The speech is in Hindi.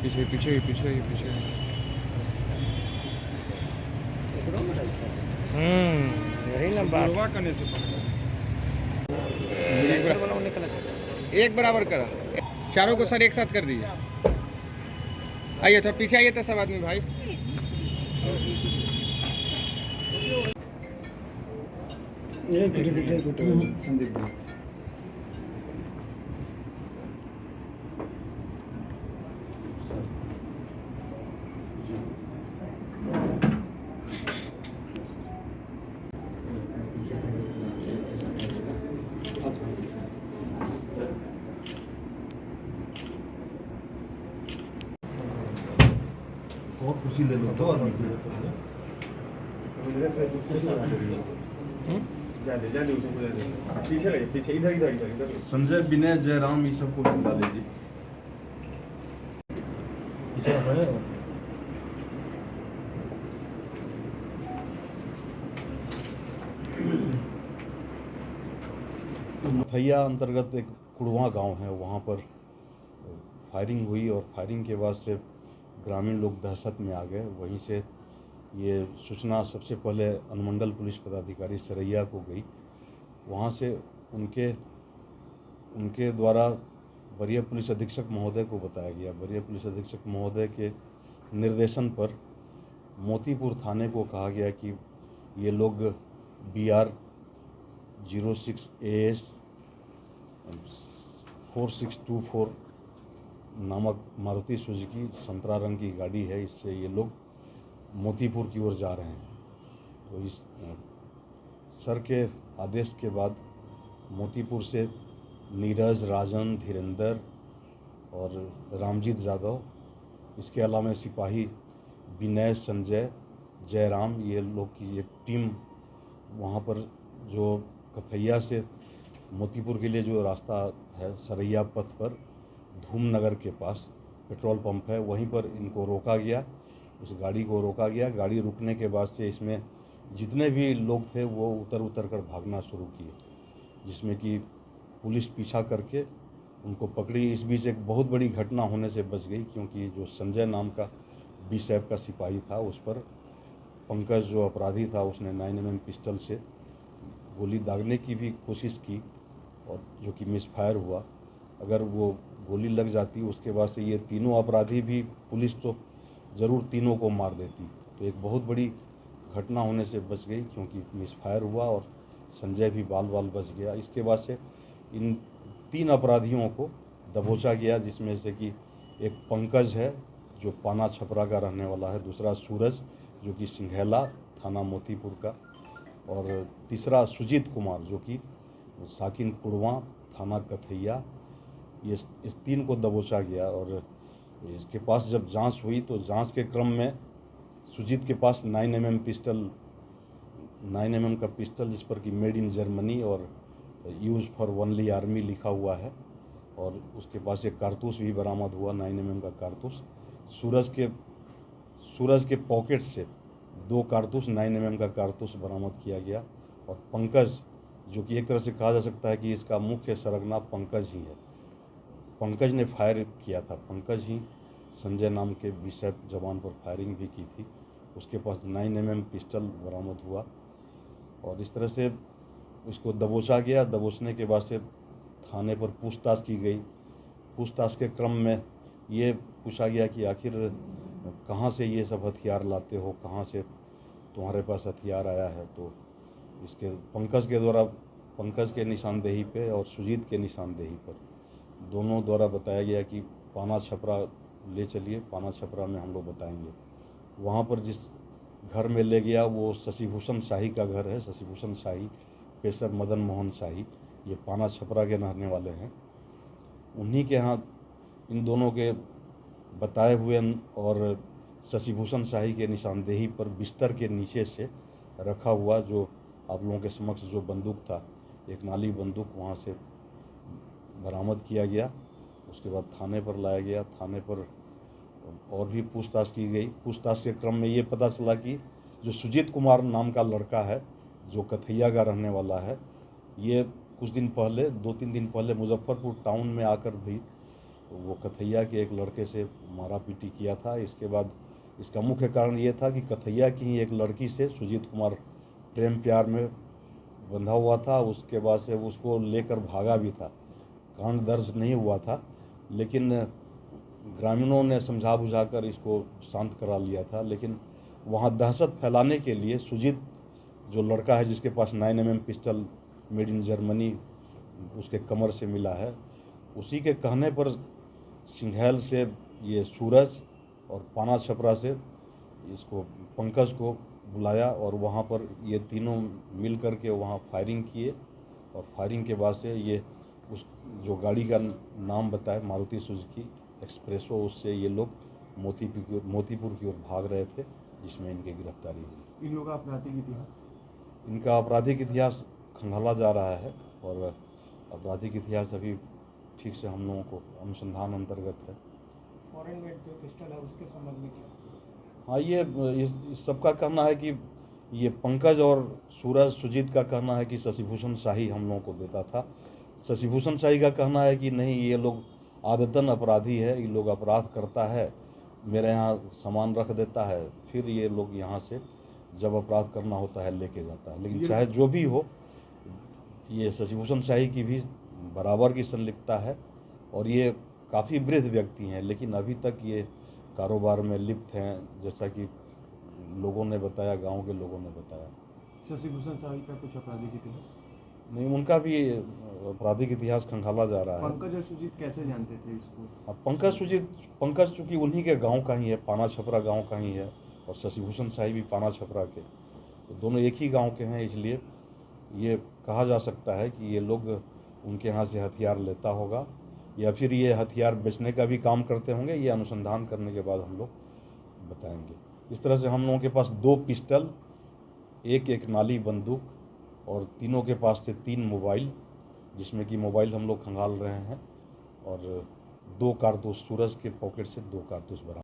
पीछे पीछे पीछे पीछे। यही ना बात। बुढ़वा करने से एक बराबर करा। चारों को सर एक साथ कर दीजिए। आइए थोड़ा पीछे आइए तो सब आदमी भाई। संदीप भाई बहुत खुशी ले लो दो आदमी पीछे इधर इधर इधर इधर संजय विनय जयराम ये सबको बुला लीजिए। थैया अंतर्गत एक कुड़वा गांव है, वहाँ पर फायरिंग हुई और फायरिंग के बाद से ग्रामीण लोग दहशत में आ गए। वहीं से ये सूचना सबसे पहले अनुमंडल पुलिस पदाधिकारी सरैया को गई। वहाँ से उनके द्वारा वरीय पुलिस अधीक्षक महोदय को बताया गया। वरीय पुलिस अधीक्षक महोदय के निर्देशन पर मोतीपुर थाने को कहा गया कि ये लोग BR 06 AS 4624 नामक मारुति सुजुकी संतरा रंग की गाड़ी है, इससे ये लोग मोतीपुर की ओर जा रहे हैं। तो इस सर के आदेश के बाद मोतीपुर से नीरज, राजन, धीरेंद्र और रामजीत यादव, इसके अलावा सिपाही विनय, संजय, जयराम, ये लोग की एक टीम वहाँ पर जो कथैया से मोतीपुर के लिए जो रास्ता है सरैया पथ पर धूमनगर के पास पेट्रोल पंप है, वहीं पर इनको रोका गया। उस गाड़ी को रोका गया। गाड़ी रुकने के बाद से इसमें जितने भी लोग थे वो उतर कर भागना शुरू किए, जिसमें कि पुलिस पीछा करके उनको पकड़ी। इस बीच एक बहुत बड़ी घटना होने से बच गई, क्योंकि जो संजय नाम का B-SAP का सिपाही था उस पर पंकज जो अपराधी था उसने 9mm पिस्टल से गोली दागने की भी कोशिश की, और जो कि मिसफायर हुआ। अगर वो गोली लग जाती उसके बाद से ये तीनों अपराधी भी, पुलिस तो ज़रूर तीनों को मार देती। तो एक बहुत बड़ी घटना होने से बच गई, क्योंकि मिसफायर हुआ और संजय भी बाल बच गया। इसके बाद से इन 3 अपराधियों को दबोचा गया, जिसमें से कि एक पंकज है जो पाना छपरा का रहने वाला है, दूसरा सूरज जो कि सिंघैला थाना मोतीपुर का, और तीसरा सुजीत कुमार जो कि साकिन कुड़वा थाना कथैया। ये इस 3 को दबोचा गया। और इसके पास जब जांच हुई तो जांच के क्रम में सुजीत के पास 9mm पिस्टल, 9mm का पिस्टल जिस पर कि मेड इन जर्मनी और यूज फॉर ओनली आर्मी लिखा हुआ है, और उसके पास एक कारतूस भी बरामद हुआ, 9mm का कारतूस। सूरज के पॉकेट से 2 कारतूस 9mm का कारतूस बरामद किया गया। और पंकज जो कि एक तरह से कहा जा सकता है कि इसका मुख्य सरगना पंकज ही है, पंकज ने फायर किया था। पंकज ही संजय नाम के B-SAP जवान पर फायरिंग भी की थी। उसके पास 9mm पिस्टल बरामद हुआ, और इस तरह से इसको दबोचा गया। दबोचने के बाद से थाने पर पूछताछ की गई। पूछताछ के क्रम में ये पूछा गया कि आखिर कहाँ से ये सब हथियार लाते हो, कहाँ से तुम्हारे पास हथियार आया है। तो इसके पंकज के द्वारा, पंकज के निशानदेही पे और सुजीत के निशानदेही पर दोनों द्वारा बताया गया कि पाना छपरा ले चलिए, पाना छपरा में हम लोग बताएंगे। वहाँ पर जिस घर में ले गया वो शशिभूषण शाही का घर है। शशिभूषण शाही पेशर मदन मोहन शाही, ये पाना छपरा के रहने वाले हैं। उन्हीं के यहाँ इन दोनों के बताए हुए और शशिभूषण शाही के निशानदेही पर बिस्तर के नीचे से रखा हुआ जो आप लोगों के समक्ष जो बंदूक था, एक नाली बंदूक, वहाँ से बरामद किया गया। उसके बाद थाने पर लाया गया। थाने पर और भी पूछताछ की गई। पूछताछ के क्रम में ये पता चला कि जो सुजीत कुमार नाम का लड़का है जो कथैया का रहने वाला है, ये कुछ दिन पहले, 2-3 दिन पहले मुजफ्फरपुर टाउन में आकर भी तो वो कथैया के एक लड़के से मारा पीटी किया था। इसके बाद इसका मुख्य कारण ये था कि कथैया की ही एक लड़की से सुजीत कुमार प्रेम प्यार में बंधा हुआ था। उसके बाद से उसको लेकर भागा भी था। कांड दर्ज नहीं हुआ था, लेकिन ग्रामीणों ने समझा बुझाकर इसको शांत करा लिया था। लेकिन वहाँ दहशत फैलाने के लिए सुजीत जो लड़का है जिसके पास 9mm pistol made in Germany उसके कमर से मिला है, उसी के कहने पर सिंघैल से ये सूरज और पाना छपरा से इसको पंकज को बुलाया और वहाँ पर ये तीनों मिल कर के वहाँ फायरिंग किए। और फायरिंग के बाद से ये उस जो गाड़ी का नाम बताए मारुति सुजुकी एक्सप्रेसो, उससे ये लोग मोतीपुर की ओर भाग रहे थे, जिसमें इनकी गिरफ्तारी हुई। इन लोगों का आपराधिक इतिहास? इनका आपराधिक इतिहास खंगाला जा रहा है और आपराधिक इतिहास अभी ठीक से हम लोगों को अनुसंधान अंतर्गत है। फॉरेन मेड जो पिस्टल है उसके संबंध में क्या? हाँ, ये इस सबका कहना है कि ये पंकज और सूरज सुजीत का कहना है कि शशिभूषण शाही हम लोगों को देता था। शशिभूषण शाही का कहना है कि नहीं, ये लोग आदतन अपराधी है, ये लोग अपराध करता है, मेरे यहाँ सामान रख देता है, फिर ये लोग यहाँ से जब अपराध करना होता है लेके जाता है। लेकिन चाहे जो भी हो, ये शशिभूषण शाही की भी बराबर की संलिप्तता है और ये काफ़ी वृद्ध व्यक्ति हैं, लेकिन अभी तक ये कारोबार में लिप्त हैं, जैसा कि लोगों ने बताया, गांव के लोगों ने बताया। शशिभूषण शाही का कुछ आपराधिक इतिहास? नहीं, उनका भी आपराधिक इतिहास खंगाला जा रहा है। पंकज और सुजीत कैसे जानते थे इसको? पंकज चूँकि उन्हीं के गांव का ही है, पाना छपरा गांव का ही है, और शशिभूषण शाही भी पाना छपरा के, तो दोनों एक ही गांव के हैं। इसलिए ये कहा जा सकता है कि ये लोग उनके यहाँ से हथियार लेता होगा या फिर ये हथियार बेचने का भी काम करते होंगे। ये अनुसंधान करने के बाद हम लोग बताएंगे। इस तरह से हम लोगों के पास 2 पिस्टल, एक नाली बंदूक और तीनों के पास से 3 मोबाइल, जिसमें कि मोबाइल हम लोग खंगाल रहे हैं, और 2 कारतूस, सूरज के पॉकेट से 2 कारतूस बरामद।